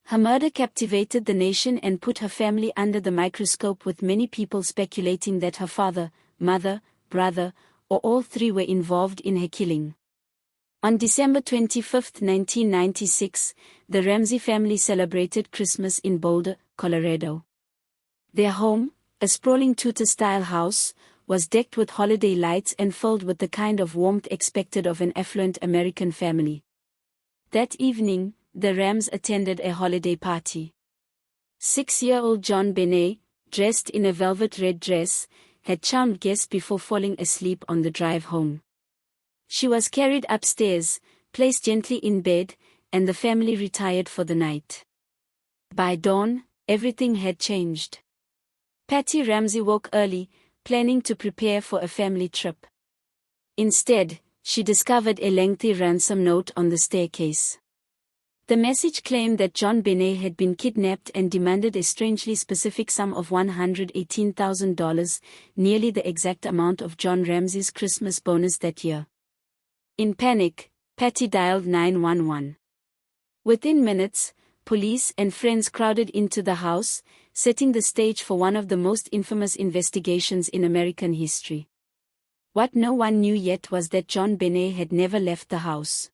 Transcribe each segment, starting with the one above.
Her murder captivated the nation and put her family under the microscope, with many people speculating that her father, mother, brother, or all three were involved in her killing. On December 25, 1996, the Ramsey family celebrated Christmas in Boulder, Colorado. Their home, a sprawling Tudor-style house, was decked with holiday lights and filled with the kind of warmth expected of an affluent American family. That evening, the Rams attended a holiday party. 6-year-old JonBenet, dressed in a velvet red dress, had charmed guests before falling asleep on the drive home. She was carried upstairs, placed gently in bed, and the family retired for the night. By dawn, everything had changed. Patty Ramsey woke early, planning to prepare for a family trip. Instead, she discovered a lengthy ransom note on the staircase. The message claimed that JonBenet had been kidnapped and demanded a strangely specific sum of $118,000, nearly the exact amount of John Ramsey's Christmas bonus that year. In panic, Patty dialed 911. Within minutes, police and friends crowded into the house, setting the stage for one of the most infamous investigations in American history. What no one knew yet was that JonBenet had never left the house.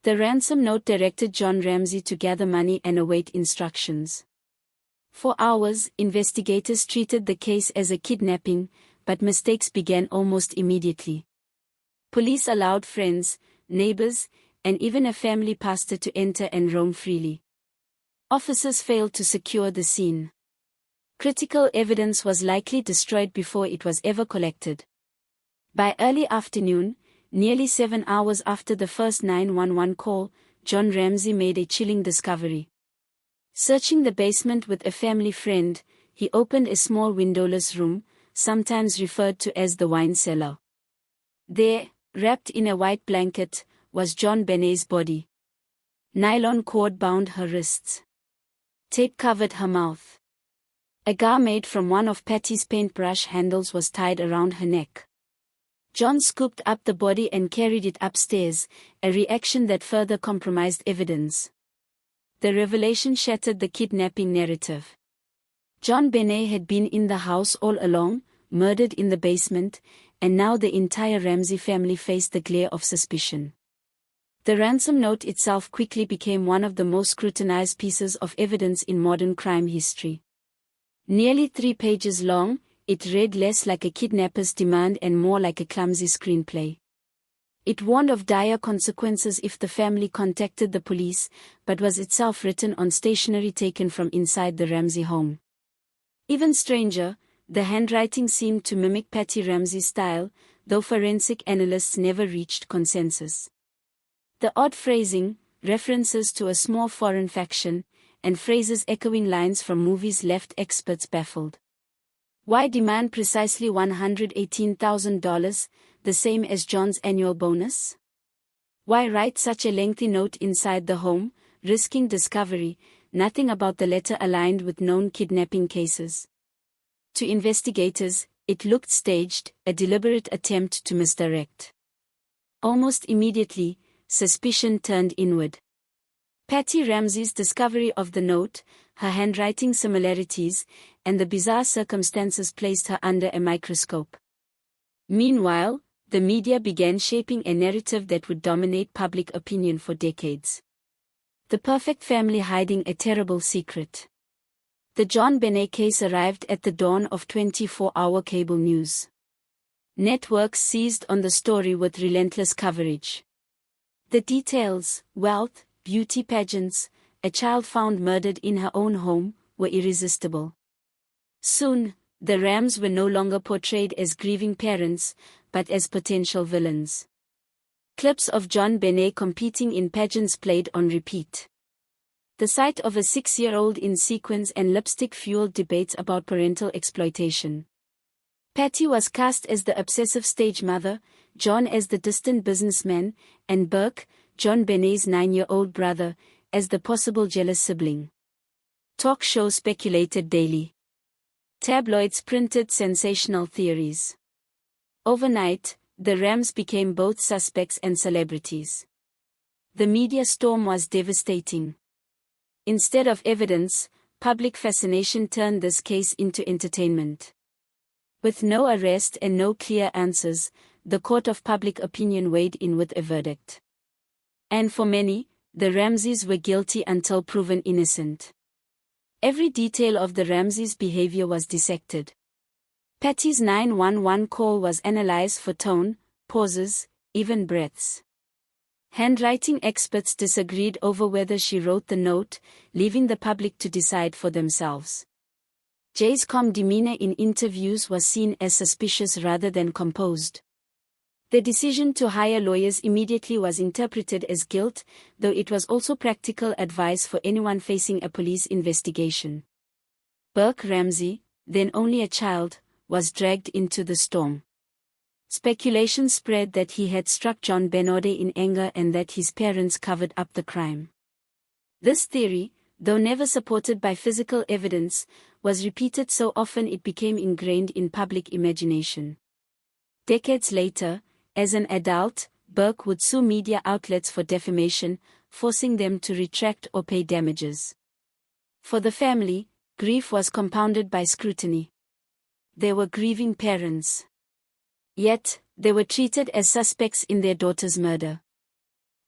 The ransom note directed John Ramsey to gather money and await instructions. For hours, investigators treated the case as a kidnapping, but mistakes began almost immediately. Police allowed friends, neighbors, and even a family pastor to enter and roam freely. Officers failed to secure the scene. Critical evidence was likely destroyed before it was ever collected. By early afternoon, nearly 7 hours after the first 911 call, John Ramsey made a chilling discovery. Searching the basement with a family friend, he opened a small windowless room, sometimes referred to as the wine cellar. There, wrapped in a white blanket, was JonBenet's body. Nylon cord bound her wrists. Tape covered her mouth. A gar made from one of Patty's paintbrush handles was tied around her neck. John scooped up the body and carried it upstairs, a reaction that further compromised evidence. The revelation shattered the kidnapping narrative. JonBenet had been in the house all along, murdered in the basement, and now the entire Ramsey family faced the glare of suspicion. The ransom note itself quickly became one of the most scrutinized pieces of evidence in modern crime history. Nearly 3 pages long, it read less like a kidnapper's demand and more like a clumsy screenplay. It warned of dire consequences if the family contacted the police, but was itself written on stationery taken from inside the Ramsey home. Even stranger, the handwriting seemed to mimic Patty Ramsey's style, though forensic analysts never reached consensus. The odd phrasing, references to a small foreign faction, and phrases echoing lines from movies left experts baffled. Why demand precisely $118,000, the same as John's annual bonus? Why write such a lengthy note inside the home, risking discovery? Nothing about the letter aligned with known kidnapping cases. To investigators, it looked staged, a deliberate attempt to misdirect. Almost immediately, suspicion turned inward. Patty Ramsey's discovery of the note, her handwriting similarities, and the bizarre circumstances placed her under a microscope. Meanwhile, the media began shaping a narrative that would dominate public opinion for decades. The perfect family hiding a terrible secret. The JonBenet case arrived at the dawn of 24-hour cable news. Networks seized on the story with relentless coverage. The details, wealth, beauty pageants, a child found murdered in her own home, were irresistible. Soon, the Rams were no longer portrayed as grieving parents, but as potential villains. Clips of JonBenet competing in pageants played on repeat. The sight of a 6-year-old in sequins and lipstick fueled debates about parental exploitation. Patty was cast as the obsessive stage mother, John as the distant businessman, and Burke, JonBenet's 9-year-old brother, as the possible jealous sibling. Talk shows speculated daily. Tabloids printed sensational theories. Overnight, the Rams became both suspects and celebrities. The media storm was devastating. Instead of evidence, public fascination turned this case into entertainment. With no arrest and no clear answers, the court of public opinion weighed in with a verdict. And for many, the Ramseys were guilty until proven innocent. Every detail of the Ramseys' behavior was dissected. Patty's 911 call was analyzed for tone, pauses, even breaths. Handwriting experts disagreed over whether she wrote the note, leaving the public to decide for themselves. Jay's calm demeanor in interviews was seen as suspicious rather than composed. The decision to hire lawyers immediately was interpreted as guilt, though it was also practical advice for anyone facing a police investigation. Burke Ramsey, then only a child, was dragged into the storm. Speculation spread that he had struck JonBenet in anger and that his parents covered up the crime. This theory, though never supported by physical evidence, was repeated so often it became ingrained in public imagination. Decades later, as an adult, Burke would sue media outlets for defamation, forcing them to retract or pay damages. For the family, grief was compounded by scrutiny. They were grieving parents. Yet, they were treated as suspects in their daughter's murder.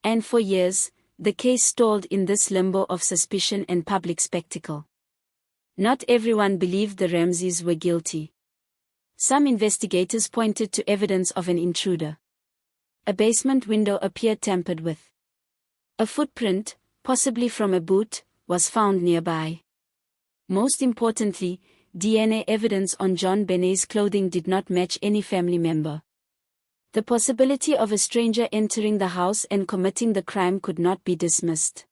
And for years, the case stalled in this limbo of suspicion and public spectacle. Not everyone believed the Ramseys were guilty. Some investigators pointed to evidence of an intruder. A basement window appeared tampered with. A footprint, possibly from a boot, was found nearby. Most importantly, DNA evidence on JonBenet's clothing did not match any family member. The possibility of a stranger entering the house and committing the crime could not be dismissed.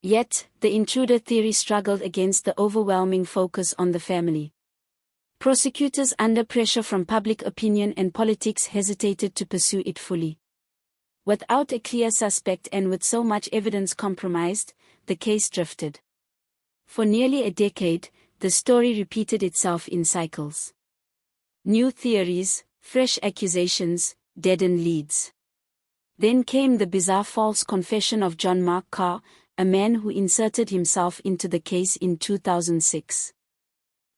Yet, the intruder theory struggled against the overwhelming focus on the family. Prosecutors, under pressure from public opinion and politics, hesitated to pursue it fully. Without a clear suspect and with so much evidence compromised, the case drifted. For nearly a decade, the story repeated itself in cycles. New theories, fresh accusations, deadened leads. Then came the bizarre false confession of John Mark Carr, a man who inserted himself into the case in 2006.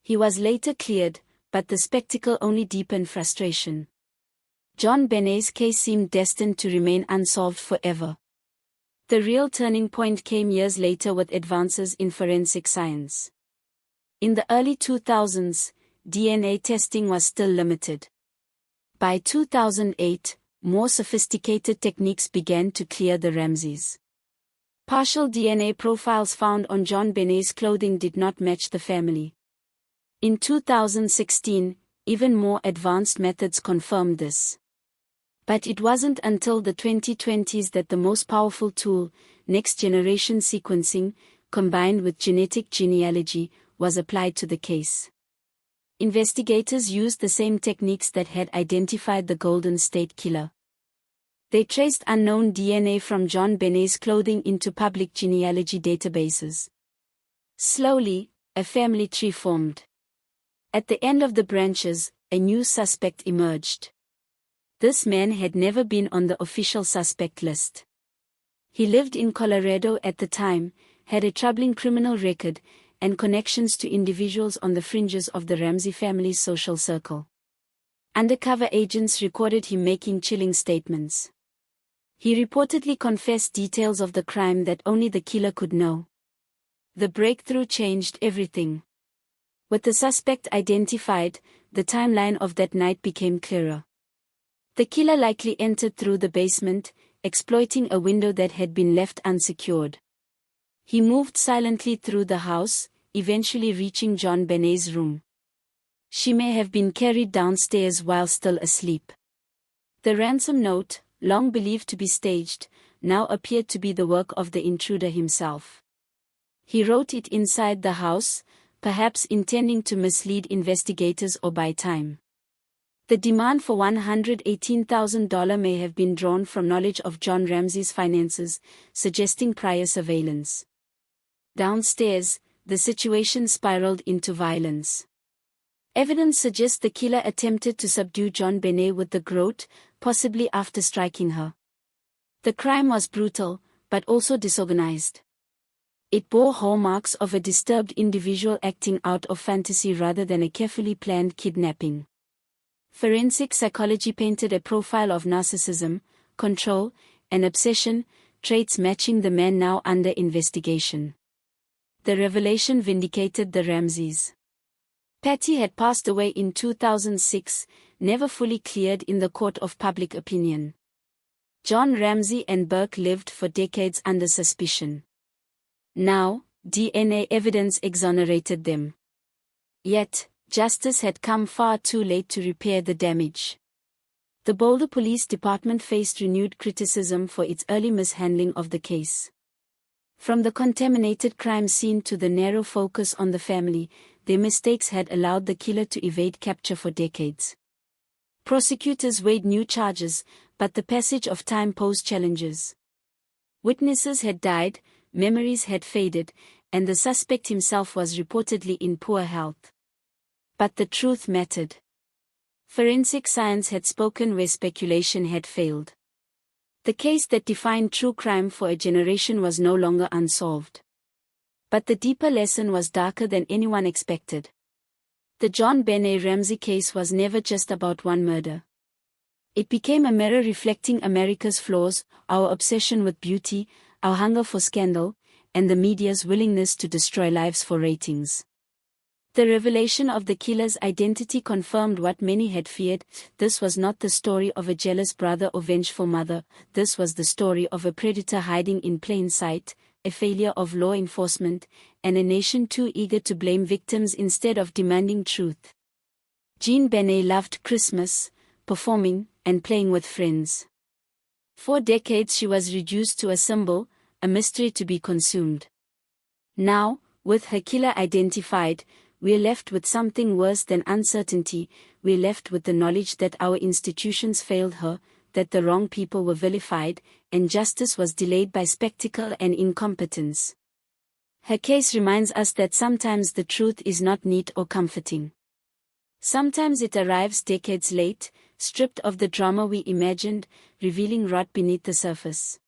He was later cleared, but the spectacle only deepened frustration. JonBenet's case seemed destined to remain unsolved forever. The real turning point came years later with advances in forensic science. In the early 2000s, DNA testing was still limited. By 2008, more sophisticated techniques began to clear the Ramseys. Partial DNA profiles found on JonBenet's clothing did not match the family. In 2016, even more advanced methods confirmed this. But it wasn't until the 2020s that the most powerful tool, next-generation sequencing, combined with genetic genealogy, was applied to the case. Investigators used the same techniques that had identified the Golden State Killer. They traced unknown DNA from JonBenet's clothing into public genealogy databases. Slowly, a family tree formed. At the end of the branches, a new suspect emerged. This man had never been on the official suspect list. He lived in Colorado at the time, had a troubling criminal record, and connections to individuals on the fringes of the Ramsey family's social circle. Undercover agents recorded him making chilling statements. He reportedly confessed details of the crime that only the killer could know. The breakthrough changed everything. With the suspect identified, the timeline of that night became clearer. The killer likely entered through the basement, exploiting a window that had been left unsecured. He moved silently through the house, eventually reaching JonBenet's room. She may have been carried downstairs while still asleep. The ransom note, long believed to be staged, now appeared to be the work of the intruder himself. He wrote it inside the house, perhaps intending to mislead investigators or buy time. The demand for $118,000 may have been drawn from knowledge of John Ramsey's finances, suggesting prior surveillance. Downstairs, the situation spiraled into violence. Evidence suggests the killer attempted to subdue JonBenet with the groat, possibly after striking her. The crime was brutal, but also disorganized. It bore hallmarks of a disturbed individual acting out of fantasy rather than a carefully planned kidnapping. Forensic psychology painted a profile of narcissism, control, and obsession, traits matching the man now under investigation. The revelation vindicated the Ramseys. Patty had passed away in 2006, never fully cleared in the court of public opinion. John Ramsey and Burke lived for decades under suspicion. Now, DNA evidence exonerated them. Yet, justice had come far too late to repair the damage. The Boulder Police Department faced renewed criticism for its early mishandling of the case. From the contaminated crime scene to the narrow focus on the family, their mistakes had allowed the killer to evade capture for decades. Prosecutors weighed new charges, but the passage of time posed challenges. Witnesses had died, memories had faded, and the suspect himself was reportedly in poor health. But the truth mattered. Forensic science had spoken where speculation had failed. The case that defined true crime for a generation was no longer unsolved. But the deeper lesson was darker than anyone expected. The JonBenet Ramsey case was never just about one murder. It became a mirror reflecting America's flaws, our obsession with beauty, our hunger for scandal, and the media's willingness to destroy lives for ratings. The revelation of the killer's identity confirmed what many had feared. This was not the story of a jealous brother or vengeful mother, this was the story of a predator hiding in plain sight, a failure of law enforcement, and a nation too eager to blame victims instead of demanding truth. JonBenet loved Christmas, performing, and playing with friends. For decades she was reduced to a symbol, a mystery to be consumed. Now, with her killer identified, we're left with something worse than uncertainty. We're left with the knowledge that our institutions failed her, that the wrong people were vilified, and justice was delayed by spectacle and incompetence. Her case reminds us that sometimes the truth is not neat or comforting. Sometimes it arrives decades late, stripped of the drama we imagined, revealing rot beneath the surface.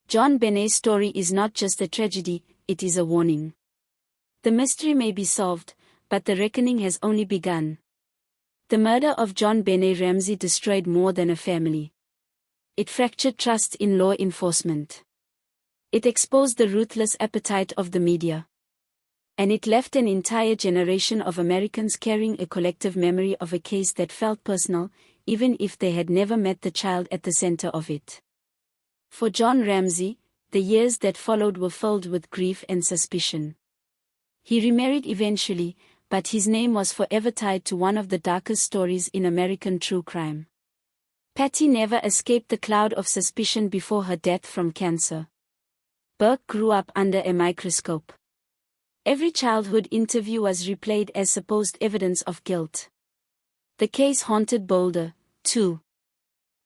JonBenet's story is not just a tragedy, it is a warning. The mystery may be solved, but the reckoning has only begun. The murder of JonBenet Ramsey destroyed more than a family. It fractured trust in law enforcement. It exposed the ruthless appetite of the media. And it left an entire generation of Americans carrying a collective memory of a case that felt personal, even if they had never met the child at the center of it. For John Ramsey, the years that followed were filled with grief and suspicion. He remarried eventually, but his name was forever tied to one of the darkest stories in American true crime. Patty never escaped the cloud of suspicion before her death from cancer. Burke grew up under a microscope. Every childhood interview was replayed as supposed evidence of guilt. The case haunted Boulder, too.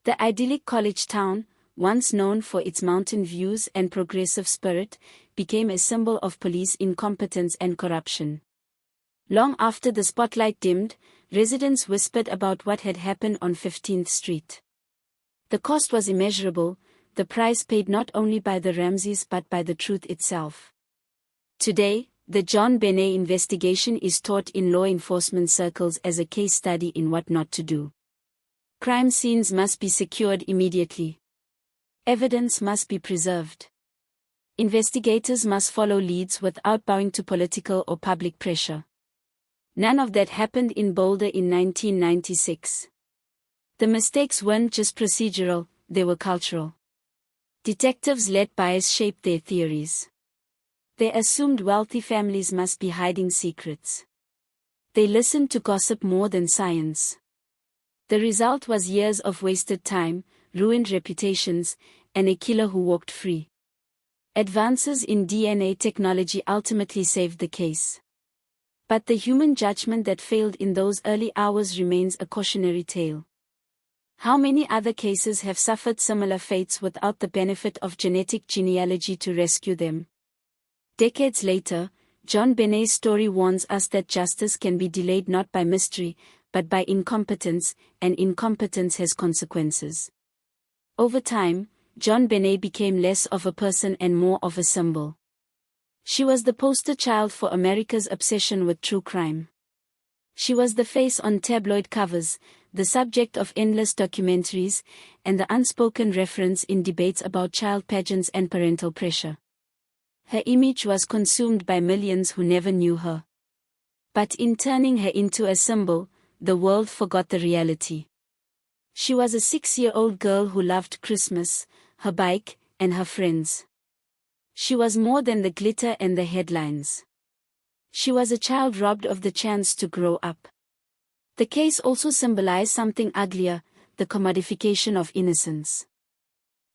The idyllic college town, once known for its mountain views and progressive spirit, became a symbol of police incompetence and corruption. Long after the spotlight dimmed, residents whispered about what had happened on 15th Street. The cost was immeasurable, the price paid not only by the Ramseys but by the truth itself. Today, the JonBenet investigation is taught in law enforcement circles as a case study in what not to do. Crime scenes must be secured immediately. Evidence must be preserved. Investigators must follow leads without bowing to political or public pressure. None of that happened in Boulder in 1996. The mistakes weren't just procedural, they were cultural. Detectives let bias shape their theories. They assumed wealthy families must be hiding secrets. They listened to gossip more than science. The result was years of wasted time, ruined reputations, and a killer who walked free. Advances in DNA technology ultimately saved the case. But the human judgment that failed in those early hours remains a cautionary tale. How many other cases have suffered similar fates without the benefit of genetic genealogy to rescue them? Decades later, JonBenet's story warns us that justice can be delayed not by mystery, but by incompetence, and incompetence has consequences. Over time, JonBenet became less of a person and more of a symbol. She was the poster child for America's obsession with true crime. She was the face on tabloid covers, the subject of endless documentaries, and the unspoken reference in debates about child pageants and parental pressure. Her image was consumed by millions who never knew her. But in turning her into a symbol, the world forgot the reality. She was a 6-year-old girl who loved Christmas, her bike, and her friends. She was more than the glitter and the headlines. She was a child robbed of the chance to grow up. The case also symbolized something uglier, the commodification of innocence.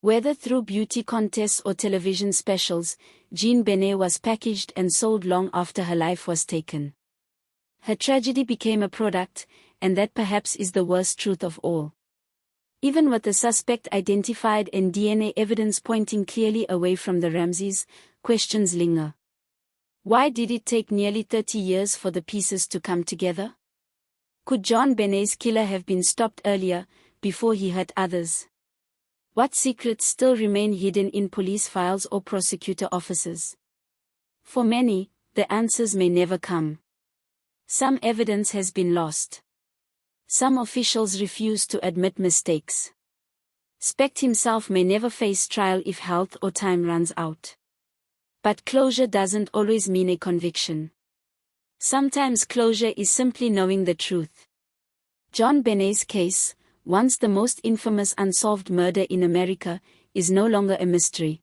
Whether through beauty contests or television specials, JonBenet was packaged and sold long after her life was taken. Her tragedy became a product, and that perhaps is the worst truth of all. Even with the suspect identified and DNA evidence pointing clearly away from the Ramseys, questions linger. Why did it take nearly 30 years for the pieces to come together? Could JonBenet's killer have been stopped earlier, before he hurt others? What secrets still remain hidden in police files or prosecutor offices? For many, the answers may never come. Some evidence has been lost. Some officials refuse to admit mistakes. Specht himself may never face trial if health or time runs out. But closure doesn't always mean a conviction. Sometimes closure is simply knowing the truth. JonBenet's case, once the most infamous unsolved murder in America, is no longer a mystery.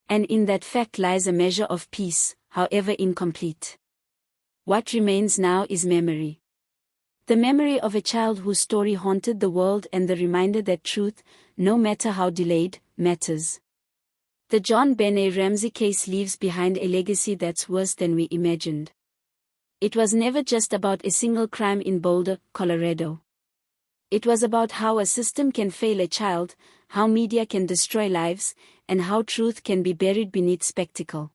And in that fact lies a measure of peace, however incomplete. What remains now is memory. The memory of a child whose story haunted the world and the reminder that truth, no matter how delayed, matters. The JonBenet Ramsey case leaves behind a legacy that's worse than we imagined. It was never just about a single crime in Boulder, Colorado. It was about how a system can fail a child, how media can destroy lives, and how truth can be buried beneath spectacle.